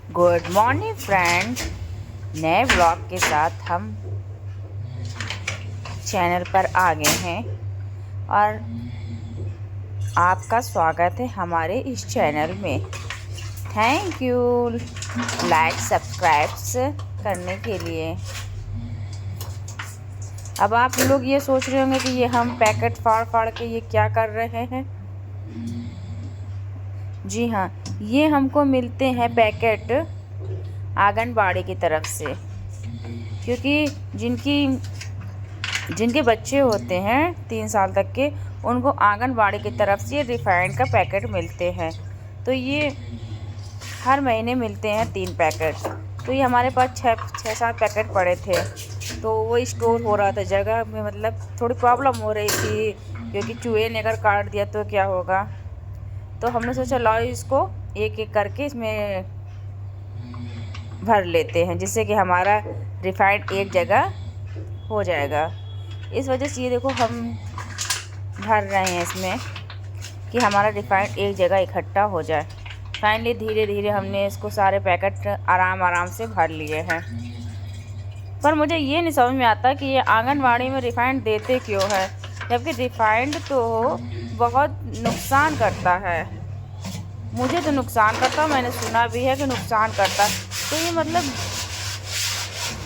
Good morning friend. नए blog के साथ हम चैनल पर आ गए हैं और आपका स्वागत है हमारे इस चैनल में। थैंक यू लाइक सब्सक्राइब करने के लिए। अब आप लोग ये सोच रहे होंगे कि ये हम पैकेट फाड़ फाड़ के ये क्या कर रहे हैं। जी हाँ, ये हमको मिलते हैं पैकेट आंगनबाड़ी की तरफ से, क्योंकि जिनके बच्चे होते हैं 3 साल तक के, उनको आंगनबाड़ी की तरफ से रिफाइंड का पैकेट मिलते हैं। तो ये हर महीने मिलते हैं 3 पैकेट। तो ये हमारे पास 6-7 पैकेट पड़े थे, तो वो स्टोर हो रहा था जगह में। मतलब थोड़ी प्रॉब्लम हो रही थी, क्योंकि चूहे ने अगर काट दिया तो क्या होगा। तो हमने सोचा लाओ इसको एक एक करके इसमें भर लेते हैं, जिससे कि हमारा रिफाइंड एक जगह हो जाएगा। इस वजह से ये देखो हम भर रहे हैं इसमें कि हमारा रिफाइंड एक जगह इकट्ठा हो जाए। फाइनली धीरे धीरे हमने इसको सारे पैकेट आराम आराम से भर लिए हैं। पर मुझे ये नहीं समझ में आता कि ये आंगनबाड़ी में रिफाइंड देते क्यों है, जबकि रिफाइंड तो बहुत नुकसान करता है। मुझे तो नुकसान करता, मैंने सुना भी है कि नुकसान करता। तो ये मतलब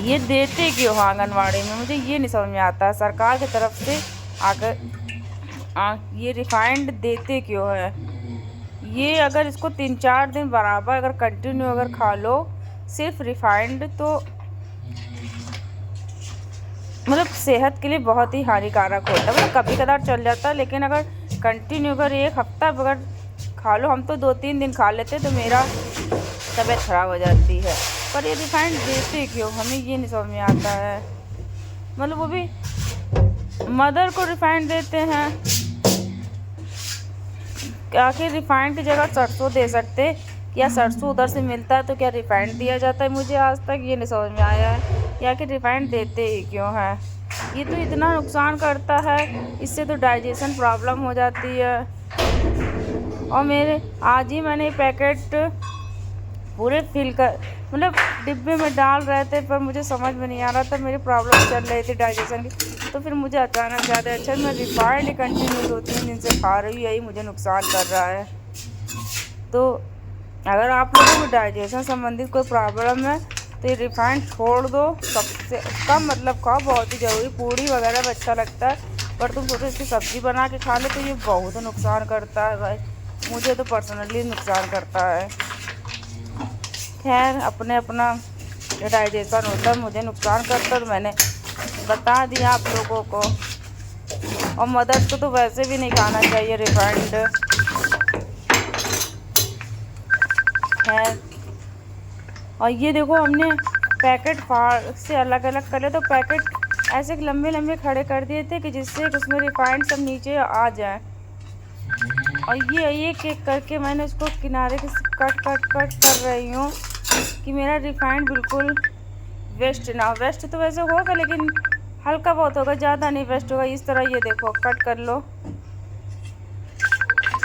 ये देते क्यों हो आंगनबाड़ी में, मुझे ये नहीं समझ में आता। सरकार की तरफ से आकर ये रिफाइंड देते क्यों है। ये अगर इसको 3-4 दिन बराबर अगर कंटिन्यू अगर खा लो सिर्फ रिफाइंड, तो मतलब सेहत के लिए बहुत ही हानिकारक होता है। मतलब कभी कदार चल जाता है, लेकिन अगर कंटिन्यू अगर एक हफ्ता अगर खा लो, हम तो 2-3 दिन खा लेते तो मेरा तबीयत ख़राब हो जाती है। पर ये रिफाइंड देते क्यों, हमें ये नहीं समझ में आता है। मतलब वो भी मदर को रिफाइंड देते हैं, आखिर रिफाइंड की जगह सरसों दे सकते, या सरसों उधर से मिलता है तो क्या रिफाइंड दिया जाता है। मुझे आज तक ये नहीं समझ में आया है कि आखिर रिफाइंड देते ही क्यों है। ये तो इतना नुकसान करता है, इससे तो डाइजेशन प्रॉब्लम हो जाती है। और मेरे आज ही मैंने पैकेट पूरे फिल कर मतलब डिब्बे में डाल रहे थे, पर मुझे समझ में नहीं आ रहा था, मेरी प्रॉब्लम चल रही थी डाइजेशन की। तो फिर मुझे अचानक ज़्यादा अच्छा मैं रिफाइंड कंटिन्यू 2-3 दिन से खा रही हूँ, यही मुझे नुकसान कर रहा है। तो अगर आप लोगों को डाइजेशन संबंधित कोई प्रॉब्लम है तो ये रिफाइंड छोड़ दो, सबसे कम मतलब खाओ, बहुत ही ज़रूरी। पूड़ी वगैरह में अच्छा लगता है, पर तुम सोचो इसकी सब्ज़ी बना के खा लो तो ये बहुत नुकसान करता है भाई। मुझे तो पर्सनली नुकसान करता है। खैर अपने अपना डाइजेशन होता है, मुझे नुकसान करता है तो मैंने बता दिया आप लोगों को। और मदर्स को तो वैसे भी नहीं खाना चाहिए रिफाइंड। खैर, और ये देखो हमने पैकेट फाड़ से अलग अलग कर लिया, तो पैकेट ऐसे लंबे लंबे खड़े कर दिए थे कि जिससे उसमें रिफाइंड सब नीचे आ जाए। और ये एक एक करके मैंने उसको किनारे से कट कट कट कर रही हूँ कि मेरा रिफाइंड बिल्कुल वेस्ट ना हो। वेस्ट तो वैसे होगा, लेकिन हल्का बहुत होगा, ज़्यादा नहीं वेस्ट होगा। इस तरह ये देखो कट कर लो,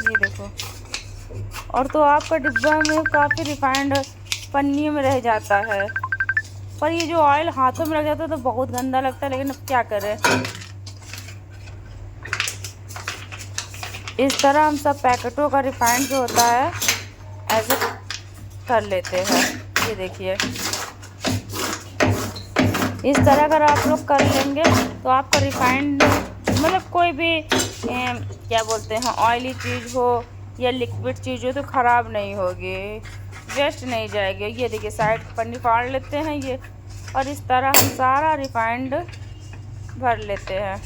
ये देखो। और तो आपका डिब्बा में काफ़ी रिफाइंड पन्नियों में रह जाता है, पर ये जो ऑयल हाथों में लग जाता है तो बहुत गंदा लगता है। लेकिन अब क्या करें, इस तरह हम सब पैकेटों का रिफाइंड जो होता है ऐसे कर लेते हैं। ये देखिए, इस तरह अगर आप लोग कर लेंगे तो आपका रिफाइंड मतलब कोई भी क्या बोलते हैं ऑयली चीज़ हो या लिक्विड चीज़ हो तो ख़राब नहीं होगी, वेस्ट नहीं जाएगी। ये देखिए साइड पन्नी फाड़ लेते हैं ये, और इस तरह हम सारा रिफाइंड भर लेते हैं।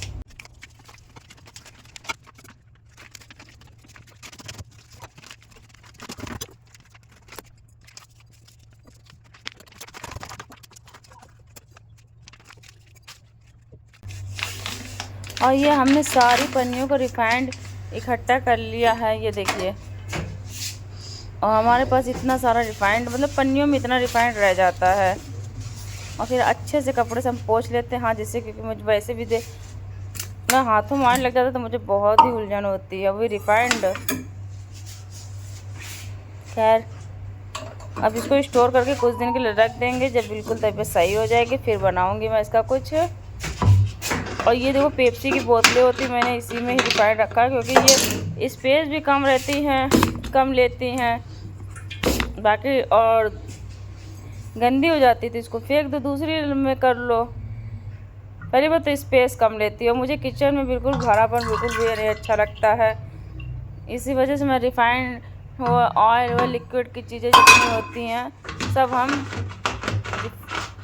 और ये हमने सारी पन्नियों को रिफाइंड इकट्ठा कर लिया है, ये देखिए। और हमारे पास इतना सारा रिफाइंड मतलब पन्नियों में इतना रिफाइंड रह जाता है। और फिर अच्छे से कपड़े से हम पोंछ लेते हैं, हाँ, जिससे क्योंकि मुझे वैसे भी मैं हाथों में ऑयल लग जाता है तो मुझे बहुत ही उलझन होती है, वही रिफाइंड। खैर अब इसको स्टोर करके कुछ दिन के लिए रख देंगे। जब बिल्कुल तबीयत सही हो जाएगी फिर बनाऊंगी मैं इसका कुछ। और ये देखो पेप्सी की बोतलें होती, मैंने इसी में ही रिफाइंड रखा है क्योंकि ये स्पेस भी कम रहती हैं, कम लेती हैं बाकी, और गंदी हो जाती थी इसको फेंक दो, दूसरी में कर लो। पहली बात तो स्पेस कम लेती है और मुझे किचन में बिल्कुल भरापन बिल्कुल भी नहीं अच्छा लगता है। इसी वजह से मैं रिफाइंड हो ऑयल व लिक्विड की चीज़ें जितनी होती हैं सब हम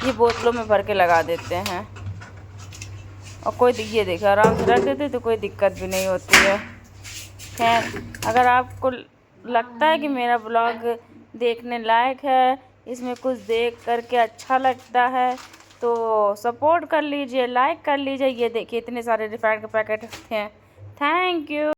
ये बोतलों में भर के लगा देते हैं। और कोई ये देखिए आराम से रख देते तो कोई दिक्कत भी नहीं होती है। खैर, अगर आपको लगता है कि मेरा ब्लॉग देखने लायक है, इसमें कुछ देख करके अच्छा लगता है तो सपोर्ट कर लीजिए, लाइक कर लीजिए। ये देखिए इतने सारे रिफाइंड के पैकेट हैं। Thank you.